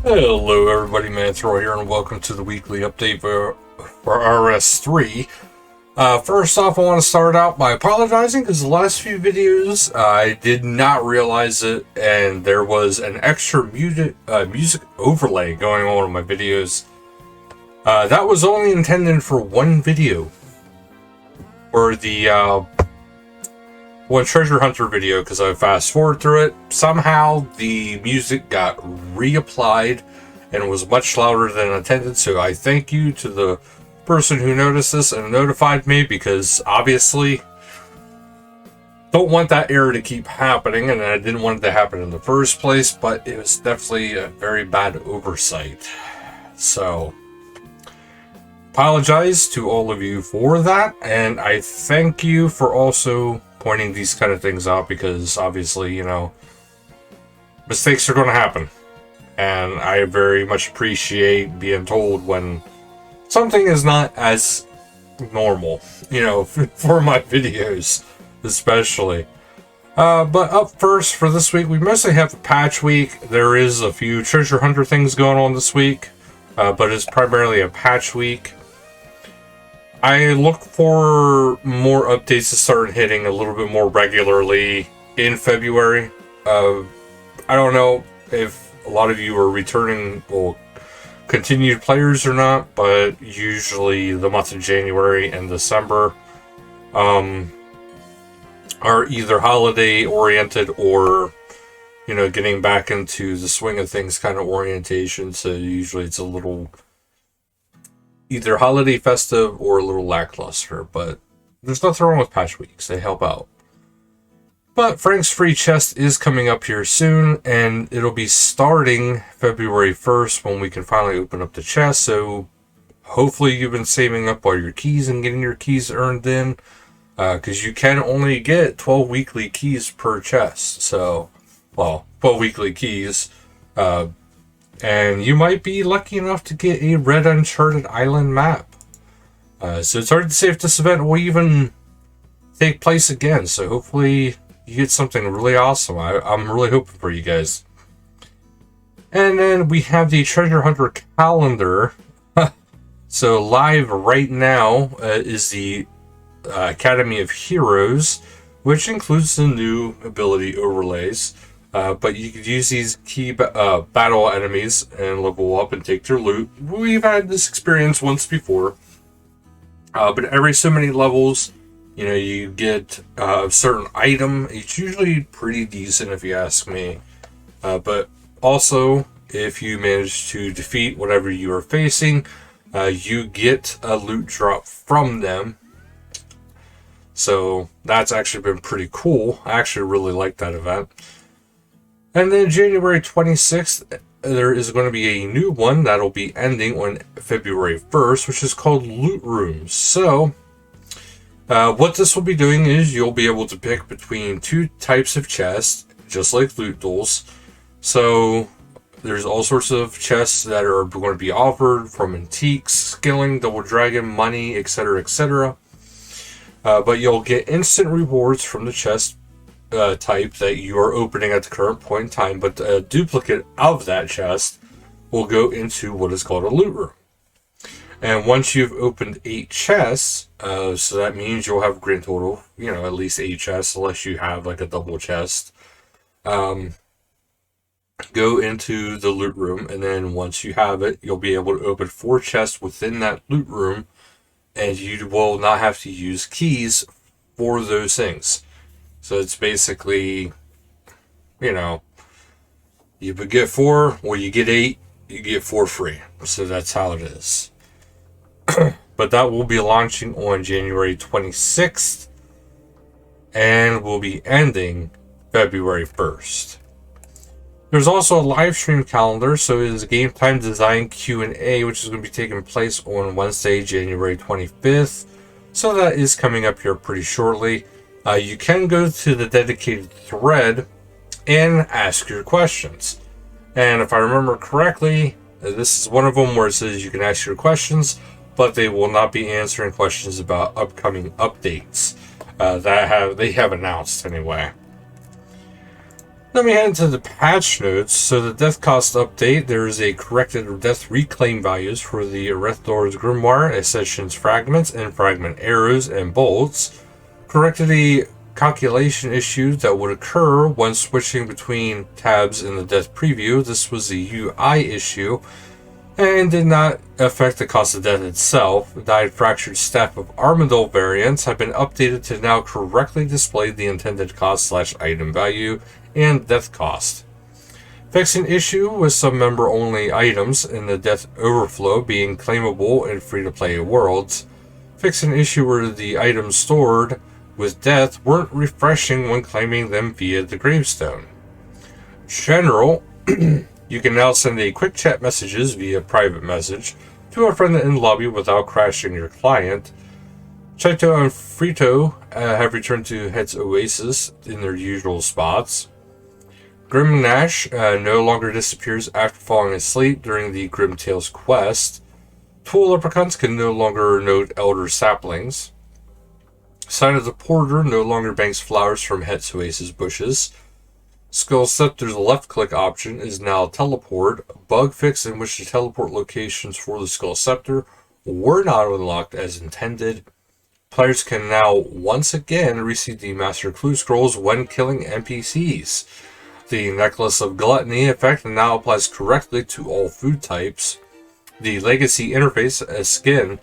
Hello everybody, Manithral here, and welcome to the weekly update for RS3. First off, I want to start out by apologizing because the last few videos I did not realize it, and there was an extra music overlay going on in my videos. That was only intended for one video, or the one treasure hunter video, because I fast forward through it. Somehow the music got reapplied and was much louder than intended, so I thank you to the person who noticed this and notified me, because obviously don't want that error to keep happening, and I didn't want it to happen in the first place, but it was definitely a very bad oversight. So apologize to all of you for that, and I thank you for also pointing these kind of things out, because obviously, you know, mistakes are going to happen, and I very much appreciate being told when something is not as normal, you know, for my videos especially. But up first for this week, we mostly have a patch week. There is a few treasure hunter things going on this week, but it's primarily a patch week. I look for more updates to start hitting a little bit more regularly in February. I don't know if a lot of you are returning or continued players or not, but usually the month of January and December are either holiday oriented or, you know, getting back into the swing of things kind of orientation. So usually it's a little either holiday festive or a little lackluster, but there's nothing wrong with patch weeks. They help out. But Frank's free chest is coming up here soon, and it'll be starting February 1st when we can finally open up the chest. So hopefully you've been saving up all your keys and getting your keys earned in, because you can only get 12 weekly keys per chest. So, well, 12 weekly keys. And you might be lucky enough to get a red Uncharted Island map. So it's hard to say if this event will even take place again. So hopefully you get something really awesome. I'm really hoping for you guys. And then we have the Treasure Hunter calendar. So live right now is the Academy of Heroes, which includes the new ability overlays. But you could use these key battle enemies and level up and take their loot. We've had this experience once before. But every so many levels, you know, you get a certain item. It's usually pretty decent if you ask me. But also, if you manage to defeat whatever you are facing, you get a loot drop from them. So that's actually been pretty cool. I actually really like that event. And then January 26th, there is going to be a new one that'll be ending on February 1st, which is called Loot Rooms. So, what this will be doing is you'll be able to pick between two types of chests, just like loot duels. So, there's all sorts of chests that are going to be offered, from antiques, skilling, double dragon, money, etc., etc. But you'll get instant rewards from the chest type that you are opening at the current point in time, but a duplicate of that chest will go into what is called a loot room. And once you've opened 8 chests, so that means you'll have a grand total, you know, at least 8 chests, unless you have like a double chest. Go into the loot room, and then once you have it, you'll be able to open 4 chests within that loot room, and you will not have to use keys for those things. So it's basically, you know, you would get 4, or you get 8, you get 4 free. So that's how it is. But that will be launching on January 26th, and will be ending February 1st. There's also a live stream calendar, so it is a Game Time Design Q&A, which is going to be taking place on Wednesday, January 25th. So that is coming up here pretty shortly. You can go to the dedicated thread and ask your questions. And if I remember correctly, this is one of them where it says you can ask your questions, but they will not be answering questions about upcoming updates that they have announced anyway. Let me head into the patch notes. So the death cost update, there is a corrected death reclaim values for the Erethdor's Grimoire, Ascension's Fragments, and Fragment Arrows and Bolts. Corrected a calculation issue that would occur when switching between tabs in the death preview. This was a UI issue and did not affect the cost of death itself. The Dyed Fractured Staff of Armadillo variants have been updated to now correctly display the intended cost/item value and death cost. Fixing issue with some member-only items in the Death Overflow being claimable in free-to-play worlds. Fixing issue where the items stored with death weren't refreshing when claiming them via the gravestone. General, you can now send a quick chat messages via private message to a friend in the lobby without crashing your client. Chito and Frito have returned to Head's Oasis in their usual spots. Grim Nash no longer disappears after falling asleep during the Grim Tales quest. Tool leprechauns can no longer note elder saplings. Sign of the Porter no longer banks flowers from Head's Oasis bushes. Skull Scepter's left click option is now teleport, a bug fix in which the teleport locations for the Skull Scepter were not unlocked as intended. Players can now once again receive the Master Clue Scrolls when killing NPCs. The Necklace of Gluttony effect now applies correctly to all food types. The Legacy interface as skin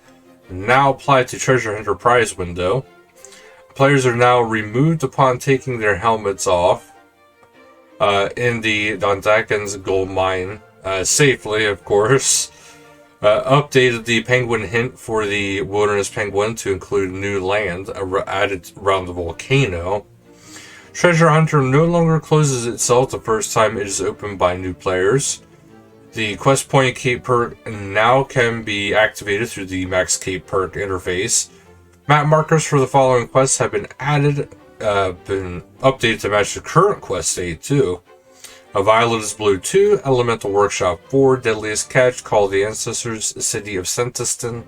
now applied to Treasure Hunter Prize window. Players are now removed upon taking their helmets off in the Dondakan's gold mine safely, of course. Updated the penguin hint for the wilderness penguin to include new land added around the volcano. Treasure Hunter no longer closes itself the first time it is opened by new players. The Quest Point Cape perk now can be activated through the Max Cape perk interface. Map markers for the following quests have been added, been updated to match the current quest state too. A Violet is Blue 2, Elemental Workshop 4, Deadliest Catch, Call of the Ancestors, City of Sentiston,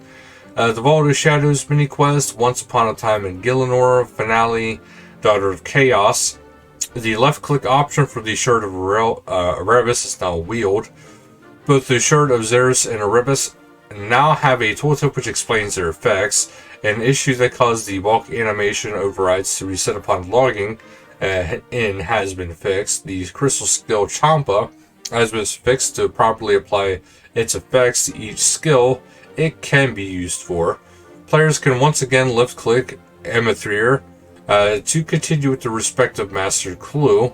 the Vault of Shadows mini quest, Once Upon a Time in Gielinor, Finale, Daughter of Chaos. The left click option for the Shirt of Erebus is now wheeled. Both the Shirt of Xeris and Erebus now have a tooltip which explains their effects. An issue that caused the bulk animation overrides to reset upon logging in has been fixed. The Crystal Skill Champa has been fixed to properly apply its effects to each skill it can be used for. Players can once again left click Emethrir to continue with the respective master clue.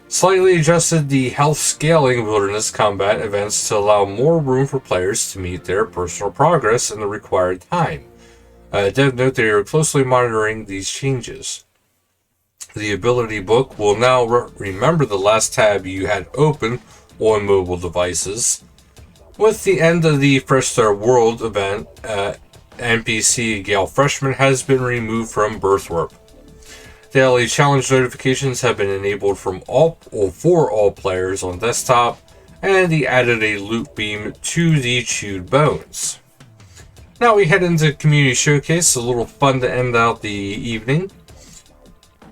Slightly adjusted the health scaling wilderness combat events to allow more room for players to meet their personal progress in the required time. Dev note they are closely monitoring these changes. The ability book will now remember the last tab you had open on mobile devices. With the end of the Fresh Start World event, NPC Gale Freshman has been removed from Birthwarp. Daily challenge notifications have been enabled for all players on desktop, and he added a loot beam to the chewed bones. Now we head into Community Showcase, a little fun to end out the evening.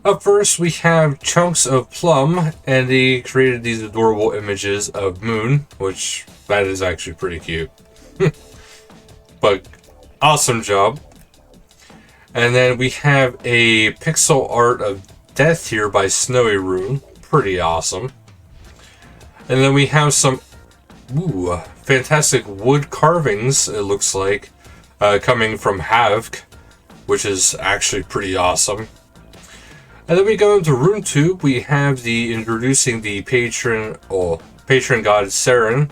Up first, we have Chunks of Plum, and they created these adorable images of Moon, which that is actually pretty cute. But awesome job. And then we have a pixel art of Death here by Snowy Rune. Pretty awesome. And then we have some fantastic wood carvings, it looks like, coming from Havk, which is actually pretty awesome. And then we go into RuneTube. We have the introducing the patron god Saren.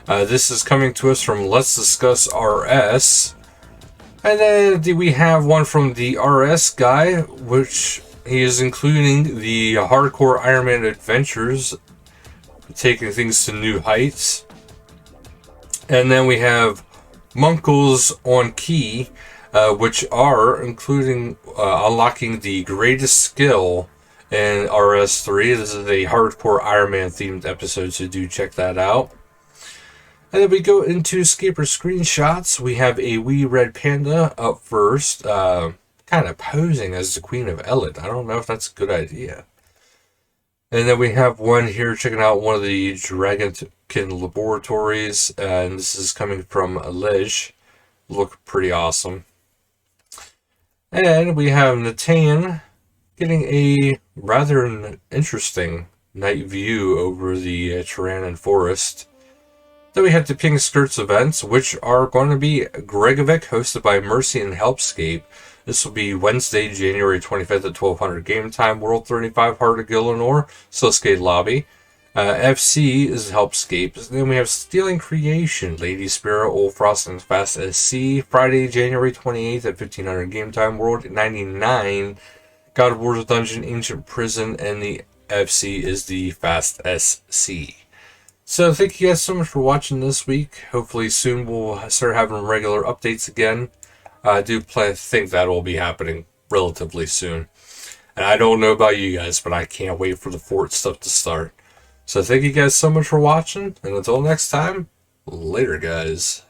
This is coming to us from Let's Discuss RS. And then we have one from the RS guy, which he is including the Hardcore Iron Man Adventures, taking things to new heights. And then we have Munkles on Key, which are including unlocking the greatest skill in RS3. This is a Hardcore Iron Man themed episode, so do check that out. And then we go into Scaper screenshots. We have a wee red panda up first, kind of posing as the Queen of Elid. I don't know if that's a good idea. And then we have one here checking out one of the Dragonkin laboratories, and this is coming from Alej. Look pretty awesome. And we have Natan getting a rather interesting night view over the Tyrannan Forest. Then we have the Pink Skirts events, which are going to be Gregovic, hosted by Mercy and Helpscape. This will be Wednesday, January 25th at 1200 Game Time, World 35, Heart of Gillinor, Silskade Lobby. FC is Helpscape. Then we have Stealing Creation, Lady Spirit, Old Frost, and Fast SC. Friday, January 28th at 1500 Game Time, World 99. God of War's Dungeon, Ancient Prison, and the FC is the Fast SC. So thank you guys so much for watching this week. Hopefully soon we'll start having regular updates again. I do think that will be happening relatively soon. And I don't know about you guys, but I can't wait for the fort stuff to start. So thank you guys so much for watching, and until next time, later guys.